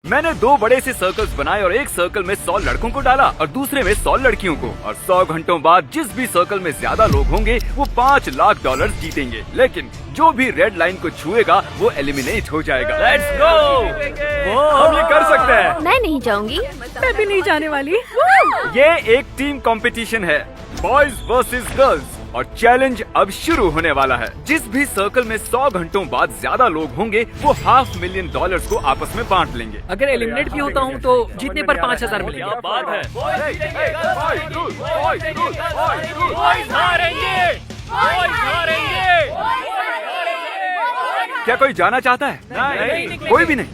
मैंने 2 बड़े से सर्कल्स बनाए और एक सर्कल में 100 लड़कों को डाला और दूसरे में 100 लड़कियों को, और 100 घंटों बाद जिस भी सर्कल में ज्यादा लोग होंगे वो $5 लाख जीतेंगे। लेकिन जो भी रेड लाइन को छुएगा वो एलिमिनेट हो जाएगा। लेट्स गो, हम ये कर सकते हैं। मैं नहीं जाऊंगी। मैं भी नहीं जाने वाली। ये एक टीम कंपटीशन है, बॉयज वर्सेस गर्ल्स, और चैलेंज अब शुरू होने वाला है। जिस भी सर्कल में 100 घंटों बाद ज्यादा लोग होंगे वो $500,000 को आपस में बांट लेंगे। अगर एलिमिनेट भी होता हूँ तो जीतने पर 5,000 मिलेंगे। क्या बात है? क्या कोई जाना चाहता है? नहीं। कोई भी नहीं।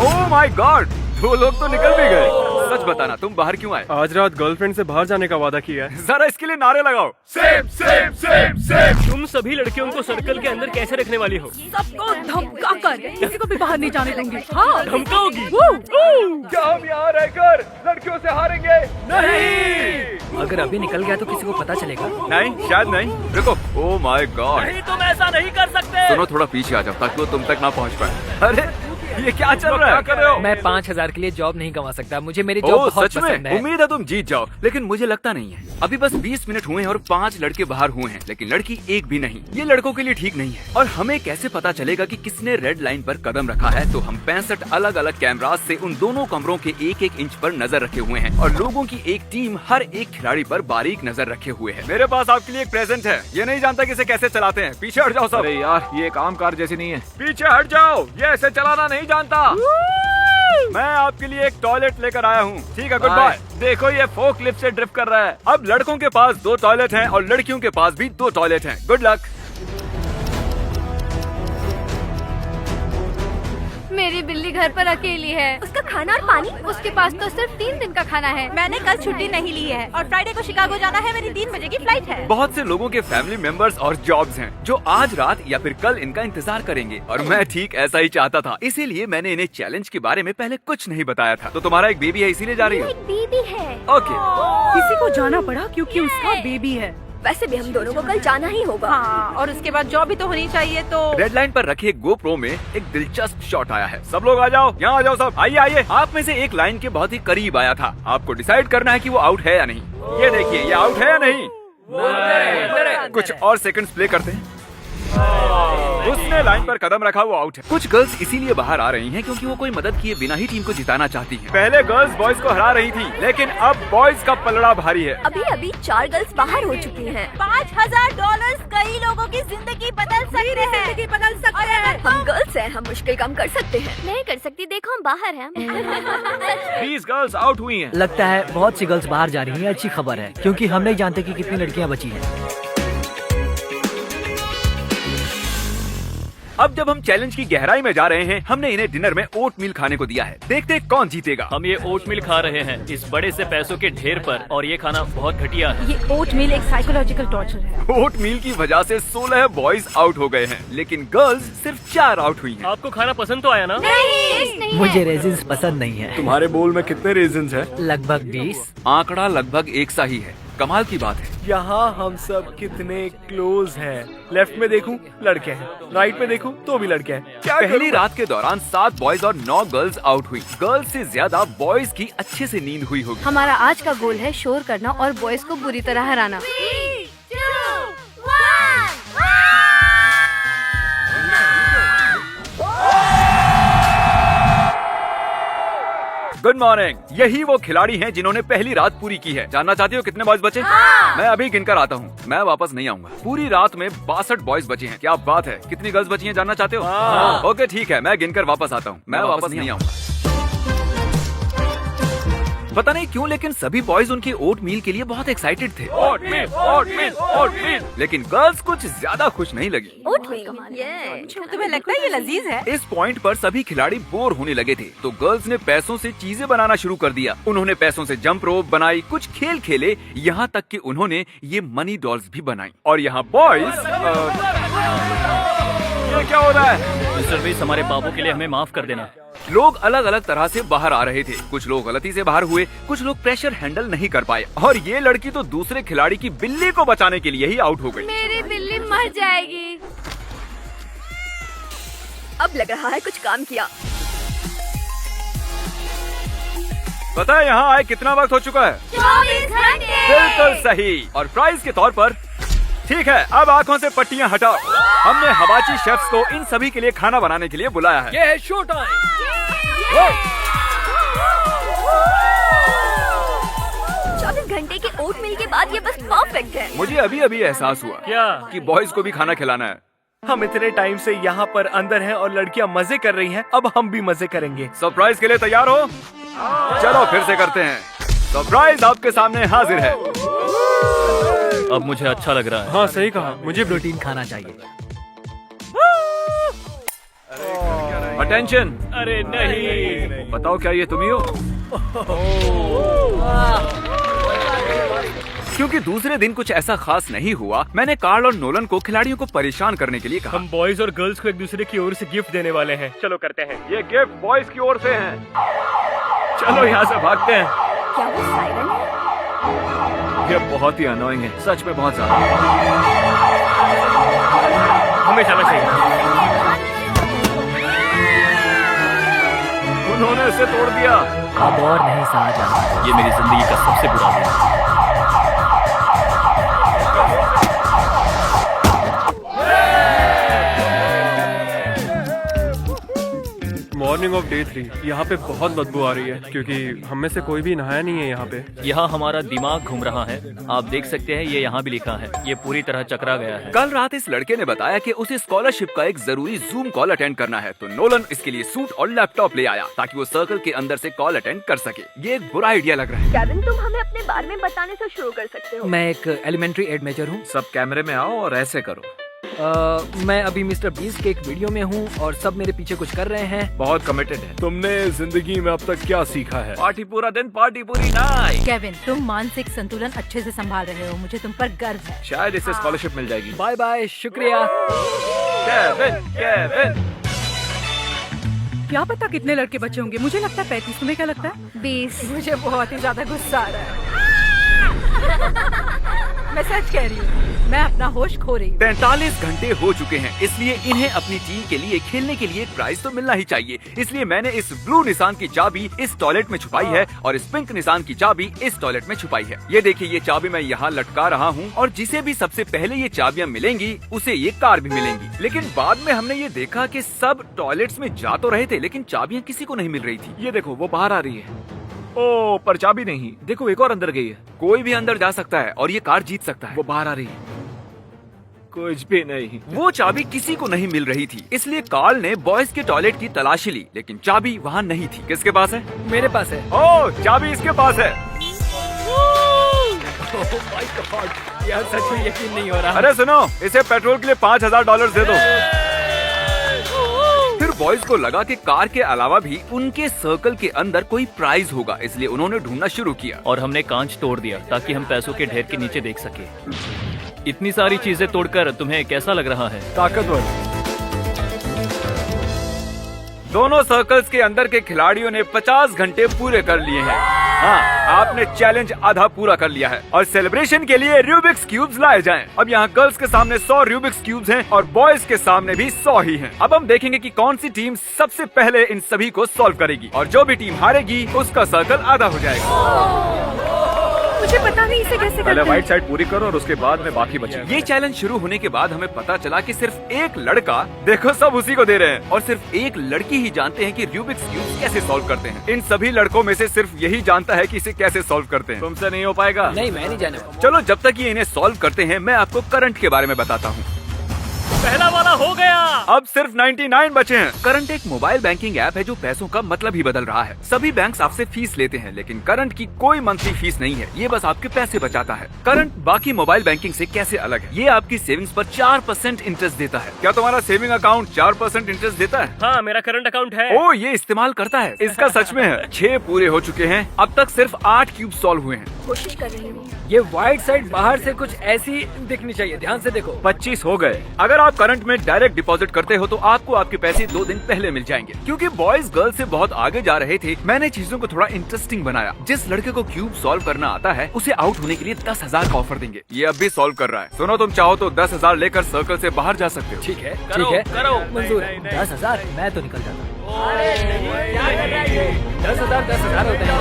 ओह माय गॉड, 2 लोग तो निकल भी गए। सच बताना, तुम बाहर क्यों आए? आज रात गर्लफ्रेंड से बाहर जाने का वादा किया है। जरा इसके लिए नारे लगाओ। Same same same same. तुम सभी लड़कियों को सर्कल के अंदर कैसे रखने वाली हो? सबको धमका कर किसी को भी बाहर नहीं जाने दूंगी। हाँ, धमकाओगी? क्या हम यहाँ रहकर लड़कियों से हारेंगे? नहीं। अगर अभी निकल गया तो किसी को पता चलेगा। नहीं, शायद नहीं। रुको, ओह माय गॉड। नहीं, तुम ऐसा नहीं कर सकते। सुनो, थोड़ा पीछे आ जाओ ताकि वो तुम तक ना पहुँच पाए। अरे ये क्या चल रहा है? कर रहे हो? मैं 5,000 के लिए जॉब नहीं गंवा सकता। मुझे मेरी जॉब बहुत सच पसंद में? है। उम्मीद है तुम जीत जाओ, लेकिन मुझे लगता नहीं है। अभी बस 20 मिनट हुए हैं और 5 लड़के बाहर हुए हैं, लेकिन लड़की एक भी नहीं। ये लड़कों के लिए ठीक नहीं है। और हमें कैसे पता चलेगा कि किसने रेड लाइन पर कदम रखा है? तो हम 65 अलग अलग कैमरास से उन दोनों कमरों के 1-1 इंच पर नजर रखे हुए हैं, और लोगों की एक टीम हर एक खिलाड़ी पर बारीक नजर रखे हुए है। मेरे पास आपके लिए एक प्रेजेंट है। ये नहीं जानता कि इसे कैसे चलाते हैं। पीछे हट जाओ सब। अरे यार, ये काम कार जैसी नहीं है। पीछे हट जाओ, ये ऐसे चलाना नहीं जानता। मैं आपके लिए एक टॉयलेट लेकर आया हूँ। ठीक है, गुड बाय। देखो, ये फोक लिफ्ट से ड्रिफ्ट कर रहा है। अब लड़कों के पास 2 टॉयलेट हैं और लड़कियों के पास भी 2 टॉयलेट हैं। Good luck. मेरी बिल्ली घर पर अकेली है। उसका खाना और पानी, उसके पास तो सिर्फ 3 दिन का खाना है। मैंने कल छुट्टी नहीं ली है और फ्राइडे को शिकागो जाना है। मेरी 3 बजे की फ्लाइट है। बहुत से लोगों के फैमिली मेंबर्स और जॉब्स हैं जो आज रात या फिर कल इनका इंतजार करेंगे, और मैं ठीक ऐसा ही चाहता था। इसीलिए मैंने इन्हें चैलेंज के बारे में पहले कुछ नहीं बताया था। तो तुम्हारा एक बेबी है, इसीलिए जा रही हो? एक बेबी है। ओके। किसी को जाना पड़ा क्योंकि उसका बेबी है। वैसे भी हम दोनों को कल जाना ही होगा। हाँ, और उसके बाद जॉब भी तो होनी चाहिए। तो रेड लाइन पर रखे गोप्रो में एक दिलचस्प शॉट आया है। सब लोग आ जाओ, यहाँ आ जाओ सब। आइए आइए। आप में से एक लाइन के बहुत ही करीब आया था। आपको डिसाइड करना है कि वो आउट है या नहीं। ये देखिए, ये आउट है या नहीं। कुछ और सेकंड्स प्ले करते हैं। उसने लाइन पर कदम रखा, वो आउट है। कुछ गर्ल्स इसीलिए बाहर आ रही हैं क्योंकि वो कोई मदद किए बिना ही टीम को जिताना चाहती हैं। पहले गर्ल्स बॉयज को हरा रही थी, लेकिन अब बॉयज का पलड़ा भारी है। अभी अभी 4 गर्ल्स बाहर हो चुकी हैं। $5,000 कई लोगों की जिंदगी बदल सकते हैं। हम गर्ल्स हैं, हम मुश्किल काम कर सकते हैं। नहीं कर सकती, देखो हम बाहर हैं। 20 गर्ल्स आउट हुई हैं। लगता है बहुत सी गर्ल्स बाहर जा रही हैं। अच्छी खबर है, क्योंकि हम नहीं जानते कि कितनी लड़कियां बची हैं। अब जब हम चैलेंज की गहराई में जा रहे हैं, हमने इन्हें डिनर में ओट मील खाने को दिया है। देखते हैं कौन जीतेगा। हम ये ओट मिल खा रहे हैं इस बड़े से पैसों के ढेर पर, और ये खाना बहुत घटिया है। ये ओट मील एक साइकोलॉजिकल टॉर्चर है। ओट मील की वजह से 16 बॉयज आउट हो गए हैं, लेकिन गर्ल्स सिर्फ 4 आउट हुई हैं। आपको खाना पसंद तो आया ना? नहीं मुझे रेजिन्स पसंद नहीं है। तुम्हारे बोल में कितने रेजिन्स हैं? लगभग 20। आंकड़ा लगभग एक सा ही है। कमाल की बात है। यहाँ हम सब कितने क्लोज हैं। लेफ्ट में देखूं लड़के हैं, राइट में देखूं तो भी लड़के हैं। क्या पहली रात के दौरान 7 बॉयज और 9 गर्ल्स आउट हुई। गर्ल्स से ज्यादा बॉयज की अच्छे से नींद हुई होगी। हमारा आज का गोल है शोर करना और बॉयज को बुरी तरह हराना। 3, 2, 1। Good morning. यही वो खिलाड़ी हैं जिन्होंने पहली रात पूरी की है। जानना चाहती हो कितने बॉयज बचे? मैं अभी गिनकर आता हूँ, मैं वापस नहीं आऊंगा। पूरी रात में 62 बॉयज बचे हैं। क्या बात है। कितनी गर्ल्स बची हैं जानना चाहते हो? ओके ठीक है, मैं गिनकर वापस आता हूँ। मैं वापस नहीं आऊंगा। पता नहीं क्यों, लेकिन सभी बॉयज उनके ओट मील के लिए बहुत एक्साइटेड थे। ओट मील, ओट मील, ओट मील। लेकिन गर्ल्स कुछ ज्यादा खुश नहीं लगी। ओट मील, ये तुम्हें लगता है ये लजीज है? इस पॉइंट पर सभी खिलाड़ी बोर होने लगे थे, तो गर्ल्स ने पैसों से चीजें बनाना शुरू कर दिया। उन्होंने पैसों से जंप रोप बनाई, कुछ खेल खेले, यहाँ तक कि उन्होंने ये मनी डॉल्स भी बनाई। और यहाँ बॉयज ये क्या हो रहा है? मिस्टर बीस, हमारे बाबू के लिए हमें माफ कर देना। लोग अलग अलग तरह से बाहर आ रहे थे। कुछ लोग गलती से बाहर हुए, कुछ लोग प्रेशर हैंडल नहीं कर पाए, और ये लड़की तो दूसरे खिलाड़ी की बिल्ली को बचाने के लिए ही आउट हो गई। मेरी बिल्ली मर जाएगी। अब लग रहा है कुछ काम किया। पता है यहाँ आए कितना वक्त हो चुका है? 24 घंटे। बिल्कुल सही। और प्राइज के तौर पर ठीक है, अब आंखों से पट्टियां हटाओ। हमने हवाची शेफ्स को इन सभी के लिए खाना बनाने के लिए बुलाया है। ये है शो टाइम। 24 घंटे के ओट मिल के बाद ये बस परफेक्ट है। मुझे अभी अभी एहसास हुआ क्या? कि बॉयज को भी खाना खिलाना है। हम इतने टाइम से यहाँ पर अंदर हैं और लड़कियाँ मजे कर रही हैं, अब हम भी मजे करेंगे। सरप्राइज के लिए तैयार हो? चलो फिर से करते हैं। सरप्राइज आपके सामने हाजिर है। अब मुझे अच्छा लग रहा है। हाँ सही कहा, मुझे प्रोटीन खाना चाहिए। अटेंशन। अरे नहीं। बताओ क्या ये तुम ही हो? क्योंकि दूसरे दिन कुछ ऐसा खास नहीं हुआ, मैंने कार्ल और नोलन को खिलाड़ियों को परेशान करने के लिए कहा। हम बॉयज और गर्ल्स को एक दूसरे की ओर से गिफ्ट देने वाले हैं। चलो करते हैं। ये गिफ्ट बॉयज की ओर से है। चलो यहाँ से भागते हैं। क्या वो सायरन है? ये बहुत ही अनोइंग है, सच में बहुत ज्यादा। हमें जाना चाहिए। उन्होंने इसे तोड़ दिया। अब और नहीं सहा जाना। ये मेरी जिंदगी का सबसे बुरा दिन है। Morning of day 3। यहाँ पे बहुत बदबू आ रही है क्योंकि हम में से कोई भी नहाया नहीं है यहाँ पे। यहाँ हमारा दिमाग घूम रहा है। आप देख सकते हैं ये यहाँ भी लिखा है। ये पूरी तरह चकरा गया है। कल रात इस लड़के ने बताया कि उसे स्कॉलरशिप का एक जरूरी जूम कॉल अटेंड करना है, तो नोलन इसके लिए सूट और लैपटॉप ले आया ताकि वो सर्कल के अंदर से कॉल अटेंड कर सके। ये एक बुरा आइडिया लग रहा है। केविन, तुम हमें अपने बारे में बताने से शुरू कर सकते हो। मैं एक एलिमेंट्री एड मेजर हूँ। सब कैमरे में आओ और ऐसे करो। मैं अभी मिस्टर बीस्ट के एक वीडियो में हूँ और सब मेरे पीछे कुछ कर रहे हैं। बहुत कमिटेड है। तुमने जिंदगी में अब तक क्या सीखा है? पार्टी पूरा दिन, पार्टी पूरी नाइट। केविन, तुम मानसिक संतुलन अच्छे से संभाल रहे हो। मुझे तुम पर गर्व है। शायद इसे स्कॉलरशिप मिल जाएगी। बाय बाय, शुक्रिया। Kevin, Kevin. क्या पता कितने लड़के बचे होंगे। मुझे लगता है 35। तुम्हें क्या लगता है? 20। मुझे बहुत ही ज्यादा गुस्सा आ रहा है। मैं सच कह रही हूँ, मैं अपना होश खो रही हूँ। 43 घंटे हो चुके हैं, इसलिए इन्हें अपनी टीम के लिए खेलने के लिए एक प्राइज तो मिलना ही चाहिए। इसलिए मैंने इस ब्लू निशान की चाबी इस टॉयलेट में छुपाई है और इस पिंक निशान की चाबी इस टॉयलेट में छुपाई है। ये देखिए, ये चाबी मैं यहाँ लटका रहा हूँ और जिसे भी सबसे पहले ये चाबियाँ मिलेंगी उसे ये कार भी मिलेंगी। लेकिन बाद में हमने ये देखा कि सब टॉयलेट्स में जा तो रहे थे लेकिन चाबियाँ किसी को नहीं मिल रही थी। ये देखो, वो बाहर आ रही है। ओ, पर चाबी नहीं। देखो, एक और अंदर गई है। कोई भी अंदर जा सकता है और ये कार जीत सकता है। वो बाहर आ रही है। कुछ भी नहीं। वो चाबी किसी को नहीं मिल रही थी, इसलिए कार्ल ने बॉयज के टॉयलेट की तलाशी ली, लेकिन चाबी वहाँ नहीं थी। किसके पास है? मेरे पास है। ओह, चाबी इसके पास है। यार सच में यकीन नहीं हो रहा। अरे सुनो, इसे पेट्रोल के लिए $5000 दे दो। फिर बॉयज को लगा कि कार के अलावा भी उनके सर्कल के अंदर कोई प्राइज होगा, इसलिए उन्होंने ढूंढना शुरू किया। और हमने कांच तोड़ दिया ताकि हम पैसों के ढेर के नीचे देख सके। इतनी सारी चीजें तोड़कर तुम्हें कैसा लग रहा है? ताकतवर। दोनों सर्कल्स के अंदर के खिलाड़ियों ने 50 घंटे पूरे कर लिए हैं। हाँ, आपने चैलेंज आधा पूरा कर लिया है और सेलिब्रेशन के लिए रूबिक्स क्यूब्स लाए जाएं। अब यहाँ गर्ल्स के सामने 100 रूबिक्स क्यूब्स हैं और बॉयज के सामने भी 100 ही हैं। अब हम देखेंगे कि कौन सी टीम सबसे पहले इन सभी को सॉल्व करेगी और जो भी टीम हारेगी उसका सर्कल आधा हो जाएगा। मुझे पता नहीं इसे कैसे पहले करते हैं। व्हाइट साइड पूरी करो और उसके बाद में बाकी बचे। ये चैलेंज शुरू होने के बाद हमें पता चला कि सिर्फ एक लड़का, देखो सब उसी को दे रहे हैं, और सिर्फ एक लड़की ही जानते हैं कि रूबिक्स क्यूब कैसे सॉल्व करते हैं। इन सभी लड़कों में से सिर्फ यही जानता है कि इसे कैसे सॉल्व करते हैं। तुमसे नहीं हो पाएगा। नहीं, मैं नहीं जाने। चलो, जब तक ये इन्हें सॉल्व करते हैं मैं आपको करंट के बारे में बताता हूँ। पहला वाला हो गया। अब सिर्फ 99 बचे हैं। करंट एक मोबाइल बैंकिंग ऐप है जो पैसों का मतलब ही बदल रहा है। सभी बैंक्स आपसे फीस लेते हैं, लेकिन करंट की कोई मंथली फीस नहीं है। ये बस आपके पैसे बचाता है। करंट बाकी मोबाइल बैंकिंग से कैसे अलग है? ये आपकी सेविंग्स पर 4% इंटरेस्ट देता है। क्या तुम्हारा सेविंग अकाउंट 4% इंटरेस्ट देता है? हाँ, मेरा करंट अकाउंट है। ओ, ये इस्तेमाल करता है। इसका सच में है। 6 पूरे हो चुके हैं। अब तक सिर्फ 8 क्यूब सॉल्व हुए हैं। कोशिश कर रही हूँ। ये व्हाइट साइड बाहर से कुछ ऐसी दिखनी चाहिए, ध्यान से देखो। 25 हो गए। अगर आप करंट में डायरेक्ट डिपॉजिट करते हो तो आपको आपके पैसे 2 दिन पहले मिल जाएंगे। क्योंकि बॉयज गर्ल्स से बहुत आगे जा रहे थे, मैंने चीजों को थोड़ा इंटरेस्टिंग बनाया। जिस लड़के को क्यूब सॉल्व करना आता है उसे आउट होने के लिए 10,000 का ऑफर देंगे। ये अब भी सॉल्व कर रहा है। सुनो, तुम चाहो तो 10,000 लेकर सर्कल से बाहर जा सकते हो। ठीक है, करो, ठीक है, करो। मंजूर है। 10,000 मैं तो निकल जाता हूँ। 10,000 10,000 होते हैं।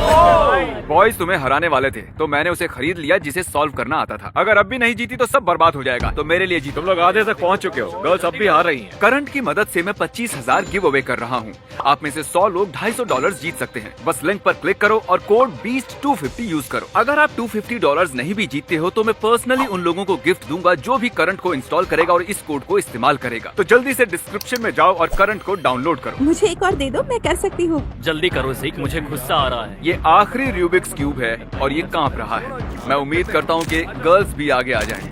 बॉयज तुम्हें हराने वाले थे तो मैंने उसे खरीद लिया जिसे सॉल्व करना आता था। अगर अब भी नहीं जीती तो सब बर्बाद हो जाएगा, तो मेरे लिए जीतो। तुम लोग आधे तक पहुंच चुके हो, गर्ल्स अब भी हार रही हैं। करंट की मदद से मैं 25,000 गिव अवे कर रहा हूँ। आप में से 100 लोग $250 जीत सकते हैं। बस लिंक पर क्लिक करो और कोड BEAST250 यूज करो। अगर आप $250 नहीं भी जीतते हो तो मैं पर्सनली उन लोगों को गिफ्ट दूंगा जो भी करंट को इंस्टॉल करेगा और इस कोड को इस्तेमाल करेगा। तो जल्दी से डिस्क्रिप्शन में जाओ और करंट को डाउनलोड करो। मुझे एक और दे दो, मैं कर सकती हूँ। जल्दी करो ज़ीक, मुझे गुस्सा आ रहा है। ये आखिरी रूबिक्स क्यूब है और ये कांप रहा है। मैं उम्मीद करता हूँ कि गर्ल्स भी आगे आ जाएं।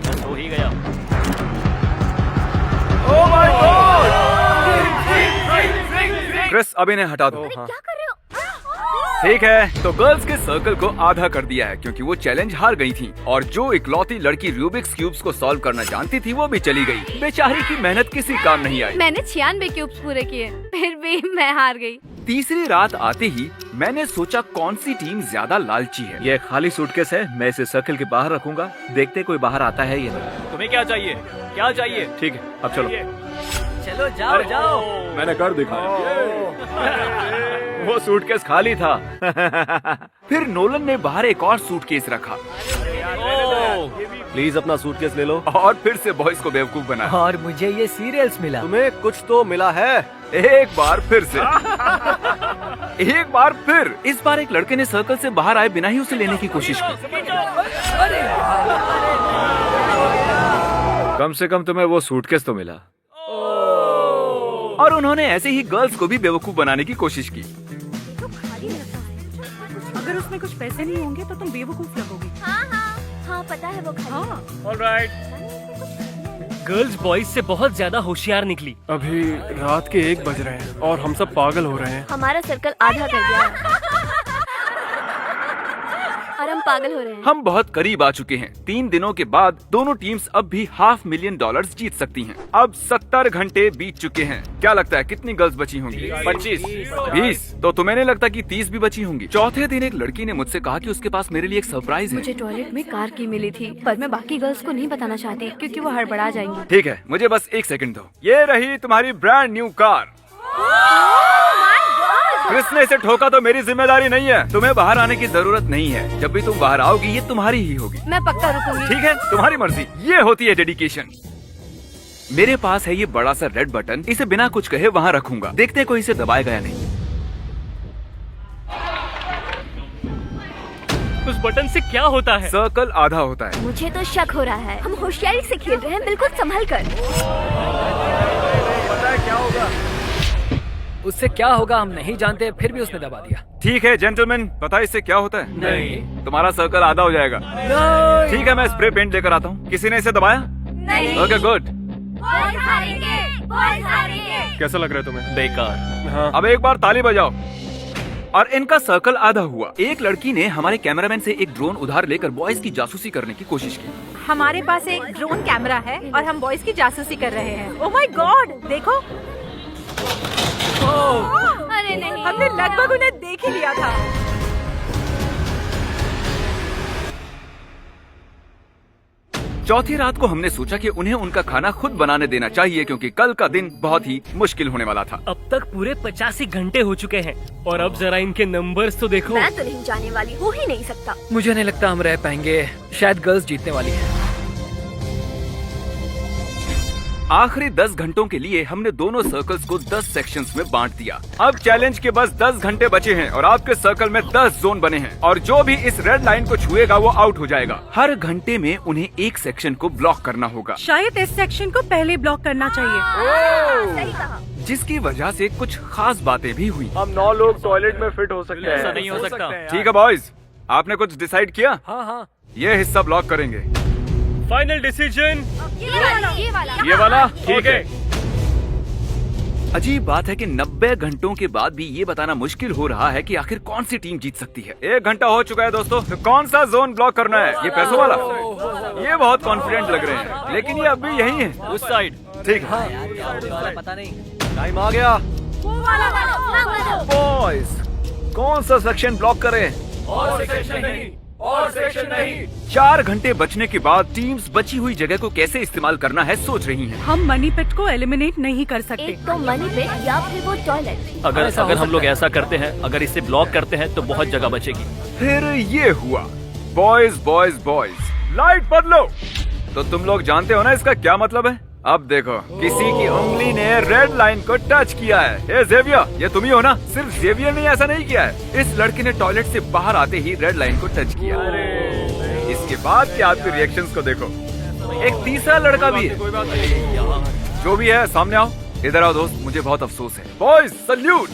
बस हो ही गया। क्रिस, अब इन्हें हटा दो। क्या कर रहे हो? ठीक है, तो गर्ल्स के सर्कल को आधा कर दिया है क्योंकि वो चैलेंज हार गई थी और जो इकलौती लड़की रूबिक्स क्यूब्स को सॉल्व करना जानती थी वो भी चली गई। बेचारी की मेहनत किसी काम नहीं आई। मैंने 96 क्यूब्स पूरे किए, फिर भी मैं हार गई। तीसरी रात आते ही मैंने सोचा कौन सी टीम ज्यादा लालची है। ये खाली सूटकेस है, मैं इसे सर्कल के बाहर रखूंगा, देखते कोई बाहर आता है या नहीं। तुम्हें क्या चाहिए? क्या चाहिए? ठीक है, अब चलो। चलो जाओ जाओ। मैंने कर दिखाया। वो सूटकेस खाली था। फिर नोलन ने बाहर एक और सूटकेस रखा प्लीज अपना सूटकेस ले लो। और फिर से बॉयज को बेवकूफ बनाया। और मुझे ये सीरियल्स मिला। तुम्हें कुछ तो मिला है। एक बार फिर से एक बार फिर। इस बार एक लड़के ने सर्कल से बाहर आए बिना ही उसे लेने की कोशिश की। कम से कम तुम्हें वो सूटकेस तो मिला। और उन्होंने ऐसे ही गर्ल्स को भी बेवकूफ बनाने की कोशिश की। अगर उसमें कुछ पैसे नहीं होंगे तो तुम बेवकूफ लगोगी। हाँ, पता है वो खाली। हाँ, ऑलराइट। गर्ल्स बॉयज से बहुत ज्यादा होशियार निकली। अभी रात के 1 बज रहे हैं और हम सब पागल हो रहे हैं। हमारा सर्कल आधा कर गया है और हम पागल हो रहे हैं। हम बहुत करीब आ चुके हैं। 3 दिनों के बाद दोनों टीम्स अब भी $500,000 जीत सकती हैं। अब 70 घंटे बीत चुके हैं। क्या लगता है कितनी गर्ल्स बची होंगी? 25, 20। तो तुम्हें नहीं लगता कि 30 भी बची होंगी? चौथे दिन एक लड़की ने मुझसे कहा कि उसके पास मेरे लिए एक सरप्राइज है। मुझे टॉयलेट में कार की मिली थी, पर मैं बाकी गर्ल्स को नहीं बताना चाहती क्योंकि वो हड़बड़ा जाएंगी। ठीक है, मुझे बस 1 सेकंड दो। ये रही तुम्हारी ब्रांड न्यू कार। क्रिस ने इसे ठोका तो मेरी जिम्मेदारी नहीं है। तुम्हें बाहर आने की जरूरत नहीं है। जब भी तुम बाहर आओगी ये तुम्हारी ही होगी। मैं पक्का रुकूंगी। ठीक है, तुम्हारी मर्जी। ये होती है डेडिकेशन। मेरे पास है ये बड़ा सा रेड बटन। इसे बिना कुछ कहे वहाँ रखूंगा। देखते हैं कोई इसे दबाएगा या नहीं। उस बटन से क्या होता है? सर्कल आधा होता है। मुझे तो शक हो रहा है। हम होशियारी से खेल रहे हैं, बिल्कुल संभल कर। पता है क्या होगा? उससे क्या होगा हम नहीं जानते, फिर भी उसने दबा दिया। ठीक है जेंटलमैन, पता है इससे क्या होता है? नहीं। तुम्हारा सर्कल आधा हो जाएगा। ठीक है, मैं स्प्रे पेंट लेकर आता हूँ। किसी ने इसे दबाया? नहीं। Okay good. कैसा लग रहा है तुम्हें? बेकार। हाँ। अब एक बार ताली बजाओ। और इनका सर्कल आधा हुआ। एक लड़की ने हमारे कैमरामैन से एक ड्रोन उधार लेकर बॉयज की जासूसी करने की कोशिश की। हमारे पास एक ड्रोन कैमरा है और हम बॉयज की जासूसी कर रहे हैं। ओह माय गॉड, देखो। अरे नहीं, हमने लगभग उन्हें देख ही लिया था। चौथी रात को हमने सोचा कि उन्हें उनका खाना खुद बनाने देना चाहिए क्योंकि कल का दिन बहुत ही मुश्किल होने वाला था। अब तक पूरे 85 घंटे हो चुके हैं और अब जरा इनके नंबर्स तो देखो। मैं तो नहीं जाने वाली, हो ही नहीं सकता। मुझे नहीं लगता हम रह पाएंगे। शायद गर्ल्स जीतने वाली है। आखिरी 10 घंटों के लिए हमने दोनों सर्कल्स को 10 सेक्शंस में बांट दिया। अब चैलेंज के बस 10 घंटे बचे हैं और आपके सर्कल में 10 जोन बने हैं और जो भी इस रेड लाइन को छुएगा वो आउट हो जाएगा। हर घंटे में उन्हें एक सेक्शन को ब्लॉक करना होगा, शायद इस सेक्शन को पहले ब्लॉक करना चाहिए। सही कहा। जिसकी वजह से कुछ खास बातें भी हुई। हम 9 लोग टॉयलेट में फिट हो सकते हैं। ऐसा नहीं हो सकता। ठीक है बॉयज, आपने कुछ डिसाइड किया? हाँ हाँ। ये हिस्सा ब्लॉक करेंगे। फाइनल डिसीजन ये वाला ठीक है। अजीब बात है कि 90 घंटों के बाद भी ये बताना मुश्किल हो रहा है कि आखिर कौन सी टीम जीत सकती है। 1 घंटा हो चुका है दोस्तों, तो कौन सा जोन ब्लॉक करना है? ये पैसों वाला? ये बहुत कॉन्फिडेंट लग रहे हैं, लेकिन ये अभी यही है। उस साइड। ठीक है पता नहीं। टाइम आ गया। बॉयज, कौन सा सेक्शन ब्लॉक करें? और सेक्शन नहीं। 4 घंटे बचने के बाद टीम्स बची हुई जगह को कैसे इस्तेमाल करना है सोच रही हैं। हम मनी पिट को एलिमिनेट नहीं कर सकते। एक तो मनी पिट या फिर वो टॉयलेट। अगर हम लोग ऐसा करते हैं, अगर इसे ब्लॉक करते हैं तो बहुत जगह बचेगी। फिर ये हुआ, बॉयज बॉयज बॉयज लाइट बदलो। तो तुम लोग जानते हो ना इसका क्या मतलब है? अब देखो, किसी की उंगली ने रेड लाइन को टच किया है। ए जेवियर, ये तुम ही हो ना? सिर्फ जेवियर ने ऐसा नहीं किया है, इस लड़के ने टॉयलेट से बाहर आते ही रेड लाइन को टच किया। इसके बाद के आपके रिएक्शंस को देखो। एक तीसरा लड़का भी है। जो भी है सामने आओ, इधर आओ दोस्त, मुझे बहुत अफसोस है। Boys salute.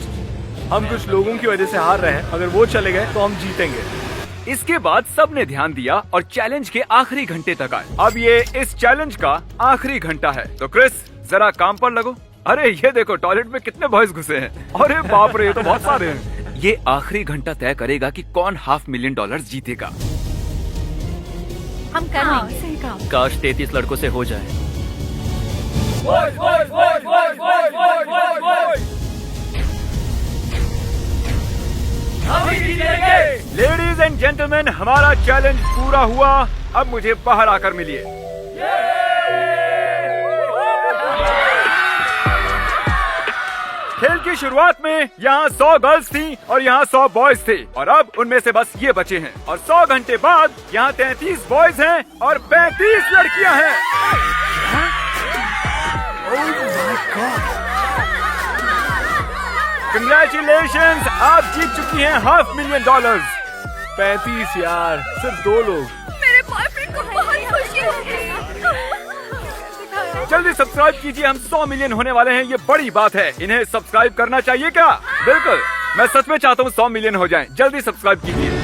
हम कुछ लोगों की वजह से हार रहे हैं, अगर वो चले गए तो हम जीतेंगे। इसके बाद सबने ध्यान दिया और चैलेंज के आखिरी घंटे तक आए। अब ये इस चैलेंज का आखिरी घंटा है, तो क्रिस जरा काम पर लगो। अरे ये देखो, टॉयलेट में कितने बॉयज घुसे हैं। अरे बाप रे, ये तो बहुत सारे हैं। ये आखिरी घंटा तय करेगा कि कौन $500,000 जीतेगा। हम कर लेंगे। सही कहा। काश 33 लड़कों से हो जाए। लेडीज एंड जेंटलमैन, हमारा चैलेंज पूरा हुआ। अब मुझे बाहर आकर मिलिए। खेल की शुरुआत में यहाँ 100 गर्ल्स थी और यहाँ 100 बॉयज थे, और अब उनमें से बस ये बचे हैं। और 100 घंटे बाद यहाँ 33 बॉयज हैं और 35 लड़कियाँ हैं। Congratulations, आप जीत चुकी हैं $500,000। 35 यार, सिर्फ 2 लोग। मेरे बॉयफ्रेंड को बहुत खुशी होगी। जल्दी सब्सक्राइब कीजिए, हम 100 मिलियन होने वाले हैं। ये बड़ी बात है, इन्हें सब्सक्राइब करना चाहिए क्या? बिल्कुल, मैं सच में चाहता हूँ 100 मिलियन हो जाएं। जल्दी सब्सक्राइब कीजिए।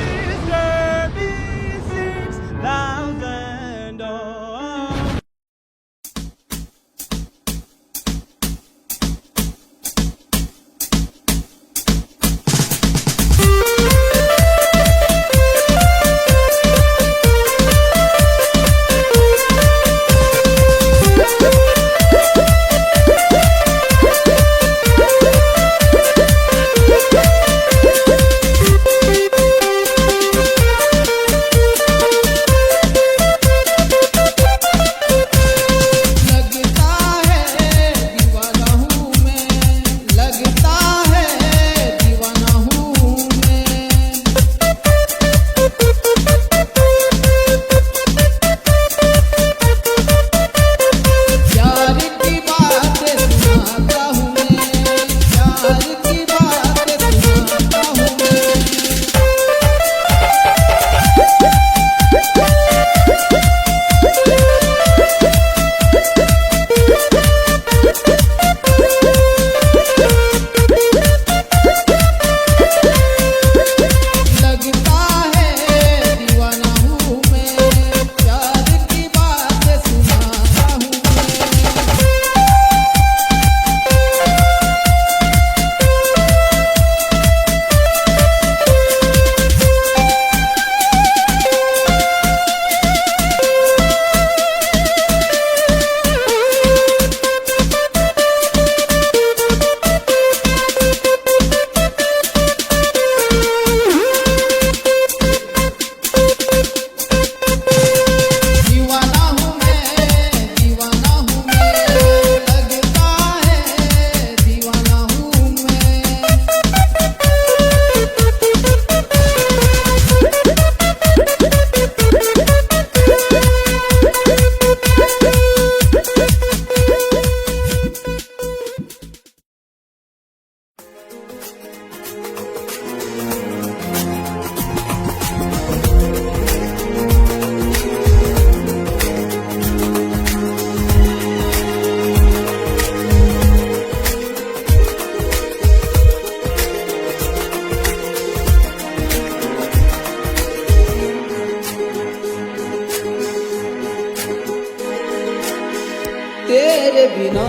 तेरे बिना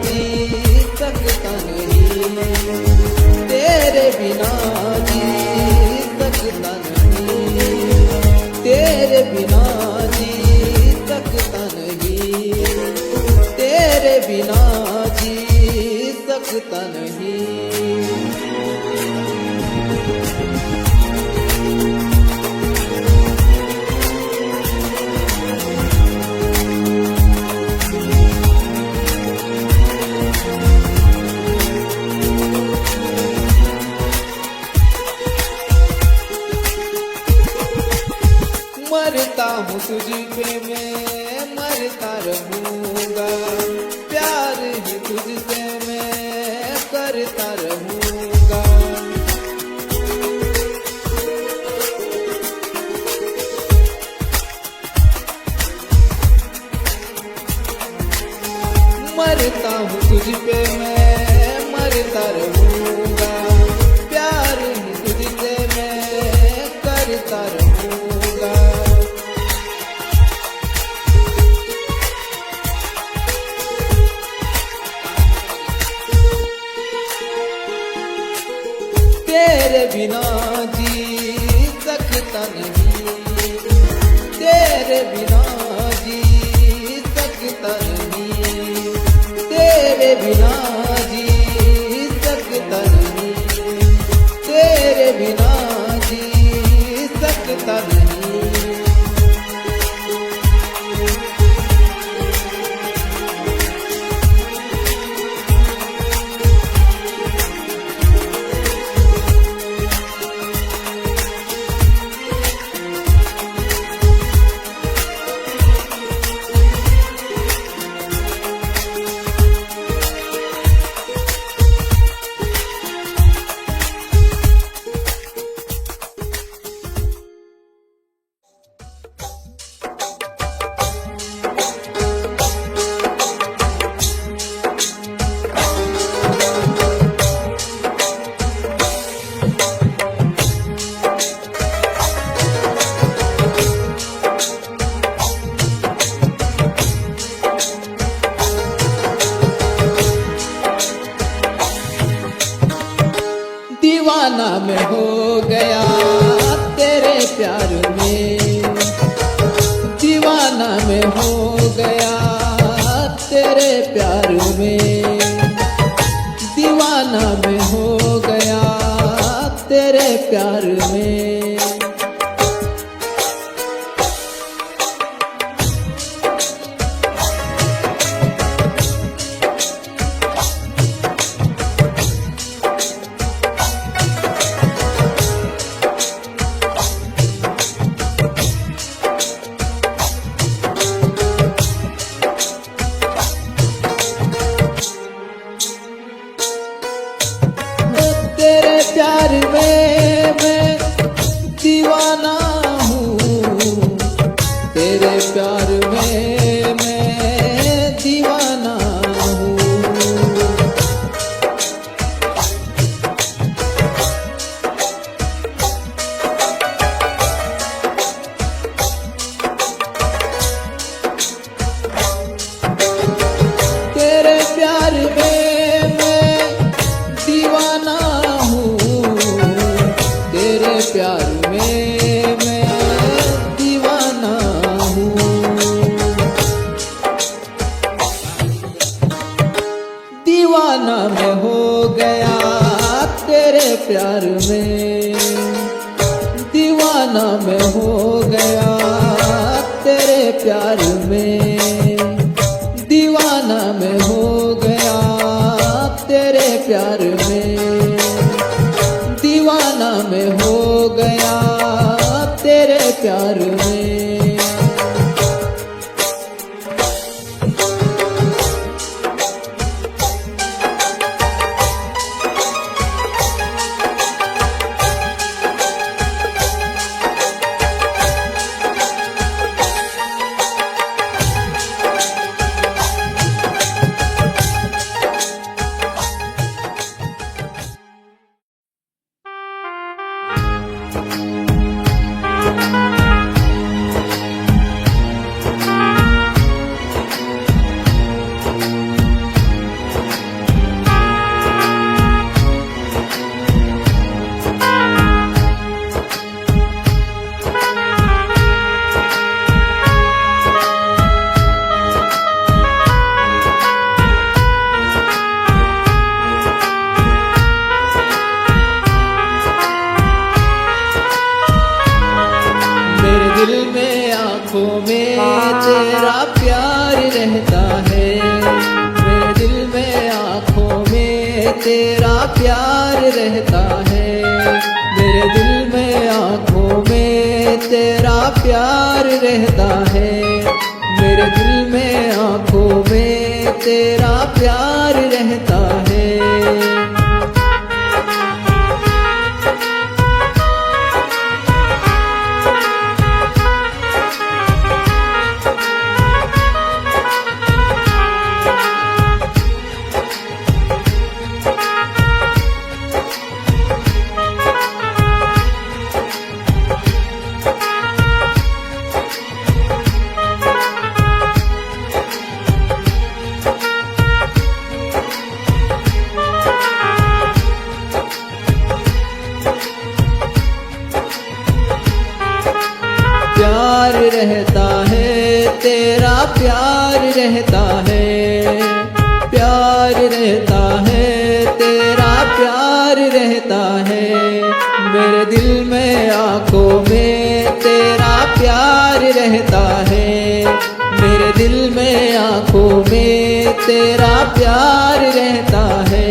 जी सकता नहीं, तेरे बिना जी सकता नहीं, तेरे बिना जी सकता नहीं, तेरे बिना जी सकता नहीं। हूँ तुझ पे मैं मरता रहूँगा, प्यार ही तुझसे मैं करता रहूँगा। मरता हूँ तुझ पे मैं मरता रहूँगा, प्यार ही तुझसे मैं करता रहूँगा। तेरे बिना जी सकता नहीं, तेरे बिना जी सकता नहीं, तेरे बिना जी सकता नहीं, तेरे बिना जी सकता नहीं। दीवाना मैं हो गया तेरे प्यार में, दीवाना मैं हो गया तेरे प्यार में, दीवाना मैं हो गया तेरे प्यार में। तेरे प्यार में मैं दीवाना हूँ, तेरे प्यार में मैं दीवाना हूँ। तेरे प्यार में मैं दीवाना हूँ, तेरे प्यार में मैं दीवाना हूँ। दीवाना मैं हो गया तेरे प्यार में, दीवाना मैं हो गया तेरे प्यार में, दीवाना मैं हो गया तेरे प्यार में, दीवाना मैं हो गया तेरे प्यार में। आँखों में तेरा प्यार रहता है, मेरे दिल में आँखों में तेरा प्यार रहता है, मेरे दिल में आँखों में तेरा प्यार रहता है, मेरे दिल में आंखों में तेरा प्यार रहता है। प्यार रहता है, तेरा प्यार रहता है, प्यार रहता है, तेरा प्यार रहता है, मेरे दिल में आंखों में तेरा प्यार रहता है, मेरे दिल में आंखों में तेरा प्यार रहता है।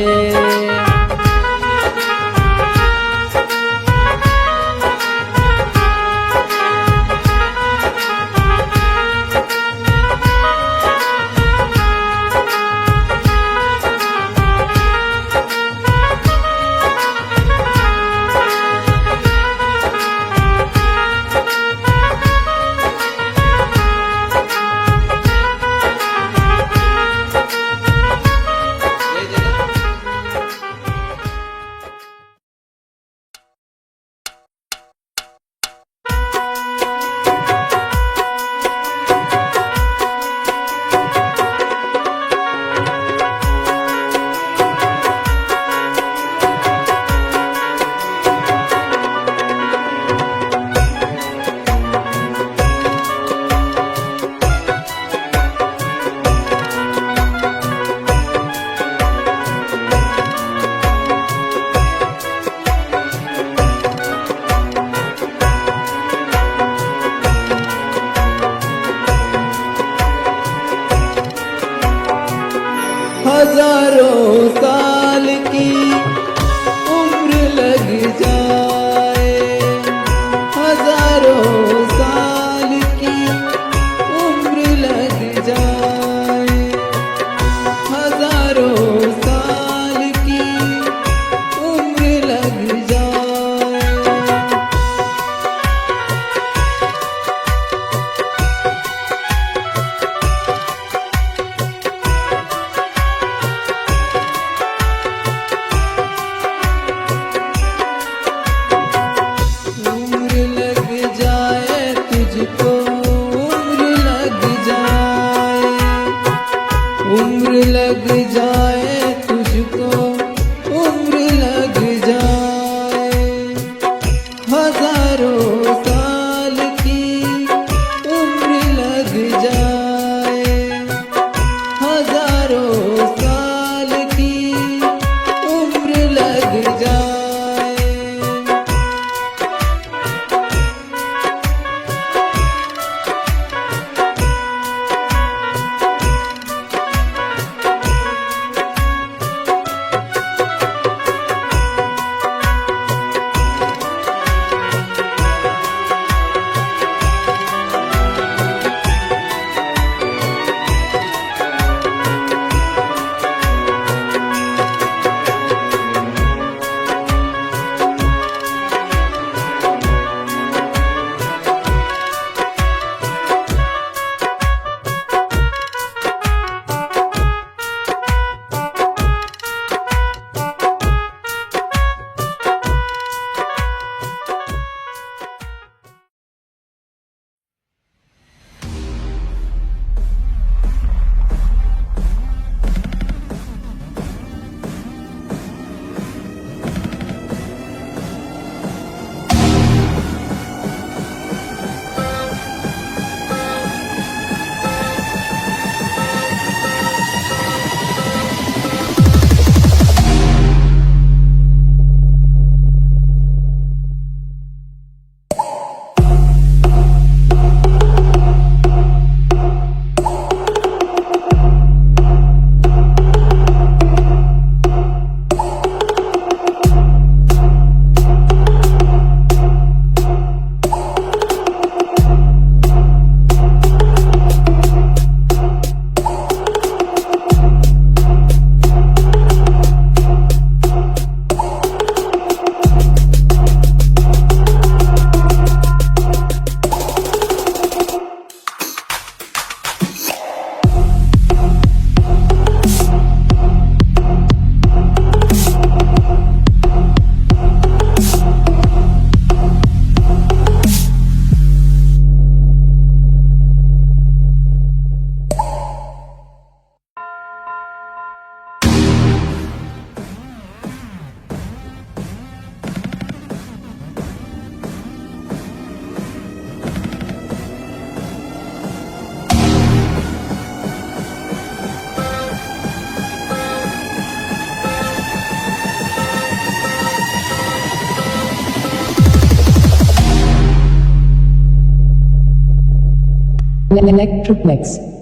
Electroplex.